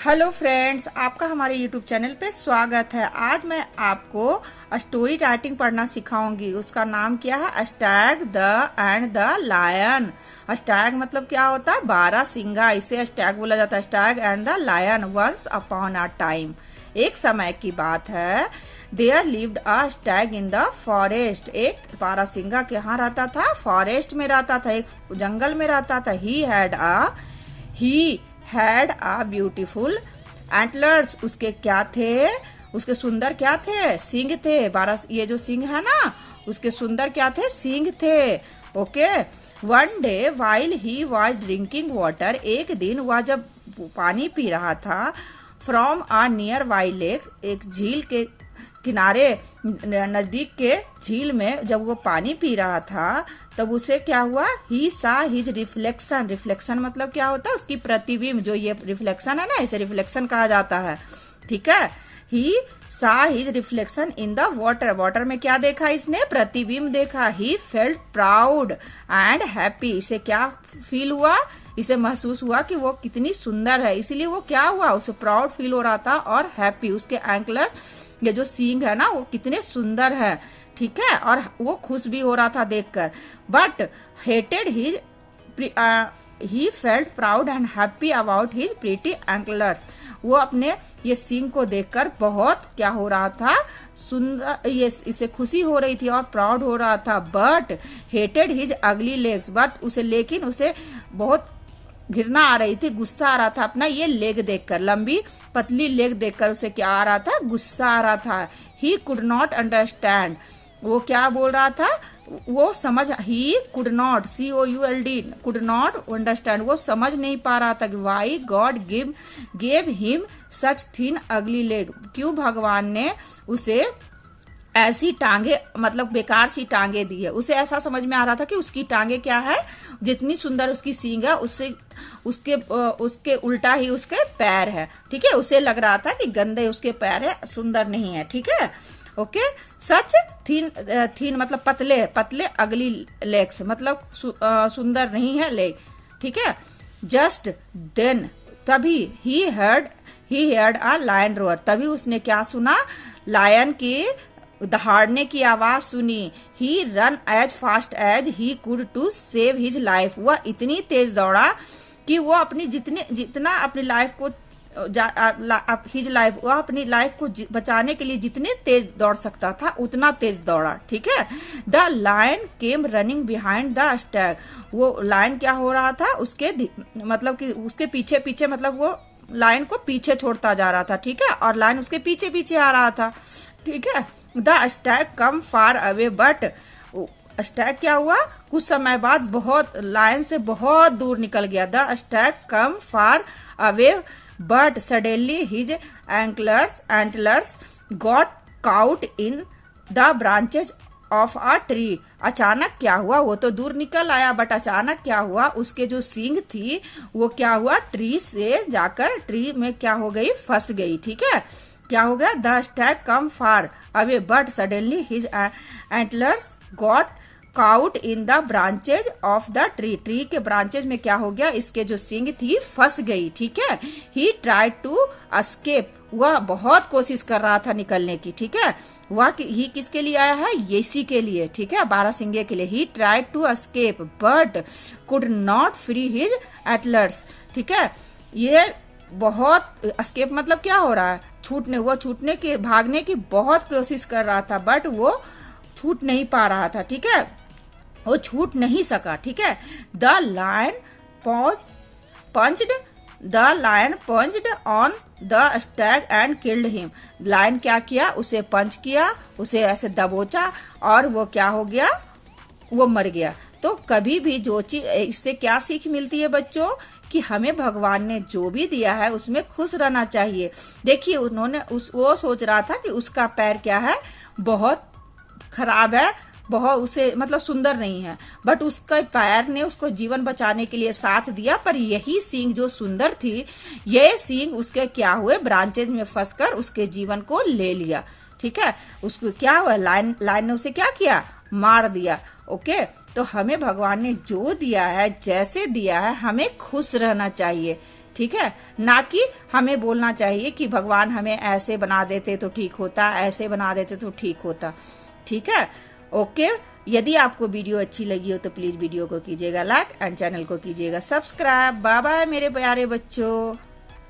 Hello friends, आपका हमारे YouTube channel पे स्वागत है। आज मैं आपको स्टोरी राइटिंग पढ़ना सिखाऊंगी। उसका नाम क्या है? अस्टैग द एंड द लायन। अस्टैग मतलब क्या होता है? 12 सिंगा, इसे अस्टैग बोला जाता है। A stag and the lion. Once upon a time, एक समय की बात है। There lived a stag in the forest. एक बारहसिंगा के यहाँ रहता था, फॉरेस्ट में रहता था, एक जंगल में रहता था। He had a beautiful antlers. उसके क्या थे? उसके सुंदर क्या थे? सींग थे। 12 ये जो सींग है ना, उसके सुंदर क्या थे? सींग थे। Okay. One day while he was drinking water, एक दिन वह जब पानी पी रहा था, from a nearby lake, एक झील के किनारे नजदीक के झील में जब वो पानी पी रहा था, तब उसे क्या हुआ? ही सा हिज रिफ्लेक्शन। रिफ्लेक्शन मतलब क्या होता है? उसकी प्रतिबिंब। जो ये रिफ्लेक्शन है ना, इसे रिफ्लेक्शन कहा जाता है। ठीक है। He saw his reflection in the water. Water में क्या देखा इसने? प्रतिबिंब देखा। He felt proud and happy. इसे क्या फील हुआ? इसे महसूस हुआ कि वो कितनी सुंदर है, इसीलिए वो क्या हुआ? उसे प्राउड फील हो रहा था और हैप्पी। उसके एंकलर, ये जो सींग है ना, वो कितने सुंदर है। ठीक है। और वो खुश भी हो रहा था देखकर। But hated his he felt proud and happy about his pretty antlers. वो अपने ये सींग को देखकर बहुत क्या हो रहा था? सुंदर, ये इसे खुशी हो रही थी और प्राउड हो रहा था। बट हेटेड हिज अगली लेग्स। बट उसे, लेकिन उसे बहुत घृणा आ रही थी, गुस्सा आ रहा था अपना ये लेग देखकर। लंबी पतली लेग देखकर उसे क्या आ रहा था? गुस्सा आ रहा था। He could not understand. वो क्या बोल रहा था? वो समझ, he could not, COULD, could not understand, वो समझ नहीं पा रहा था कि Y God gave him such thin अगली लेग। क्यों भगवान ने उसे ऐसी टांगे, मतलब बेकार सी टांगे दी है। उसे ऐसा समझ में आ रहा था कि उसकी टांगे क्या है? जितनी सुंदर उसकी सींग है, उससे उसके उल्टा ही उसके पैर है। ठीक है। उसे लग रहा था कि गंदे उसके पैर है, सुंदर नहीं है। ठीक है। ओके। सच थीन मतलब पतले पतले, अगली लेग्स मतलब सुंदर नहीं है लेग। ठीक है। जस्ट देन, तभी he heard a lion roar. तभी उसने क्या सुना? लायन की दहाड़ने की आवाज सुनी। He run as fast as he could to save his life. वह इतनी तेज दौड़ा कि वो अपनी जितना अपनी लाइफ को हिज लाइफ, वह अपनी लाइफ को बचाने के लिए जितने तेज दौड़ सकता था उतना तेज दौड़ा। ठीक है। The lion came running behind the stag. वो लायन क्या हो रहा था? उसके मतलब कि उसके पीछे पीछे, मतलब वो लायन को पीछे छोड़ता जा रहा था। ठीक है। और लायन उसके पीछे पीछे आ रहा था। ठीक है। The Stag come far away, but Stag क्या हुआ? कुछ समय बाद बहुत, लायन से बहुत दूर निकल गया। The Stag come far away but suddenly his antlers got cout in the branches of a tree. अचानक क्या हुआ? वो तो दूर निकल आया, बट अचानक क्या हुआ? उसके जो सींग थी वो क्या हुआ? ट्री से जाकर ट्री में क्या हो गई? फंस गई। ठीक है। क्या हो गया? The Stag come far away but suddenly his antlers got cout in the branches of the tree. Tree के ब्रांचेज में क्या हो गया? इसके जो सींग थी फंस गई। ठीक है। He tried to escape. वह बहुत कोशिश कर रहा था निकलने की। ठीक है। वह ही किसके लिए आया है? इसी के लिए। ठीक है। 12 सिंगे के लिए। He tried to escape but could not free his antlers. ठीक है। ये बहुत, एस्केप मतलब क्या हो रहा है? छूटने की, भागने की बहुत कोशिश कर रहा था, बट वो छूट नहीं पा रहा था। ठीक है। वो छूट नहीं सका। ठीक है। The lion punched on the stag and killed him. Lion क्या किया? उसे पंच किया, उसे ऐसे दबोचा और वो क्या हो गया? वो मर गया। तो कभी भी जो चीज, इससे क्या सीख मिलती है बच्चों? कि हमें भगवान ने जो भी दिया है उसमें खुश रहना चाहिए। देखिए, उन्होंने वो सोच रहा था कि उसका पैर क्या है? बहुत खराब है, बहुत, उसे मतलब सुंदर नहीं है, बट उसका पैर ने उसको जीवन बचाने के लिए साथ दिया। पर यही सींग जो सुंदर थी, ये सींग उसके क्या हुए? ब्रांचेज में फंसकर उसके जीवन को ले लिया। ठीक है। उसको क्या हुआ? लायन ने उसे क्या किया? मार दिया। ओके। तो हमें भगवान ने जो दिया है, जैसे दिया है, हमें खुश रहना चाहिए। ठीक है, ना कि हमें बोलना चाहिए कि भगवान हमें ऐसे बना देते तो ठीक होता, ऐसे बना देते तो ठीक होता। ठीक है, ओके। यदि आपको वीडियो अच्छी लगी हो तो प्लीज वीडियो को कीजिएगा लाइक एंड चैनल को कीजिएगा सब्सक्राइब। बाय बाय मेरे प्यारे बच्चों।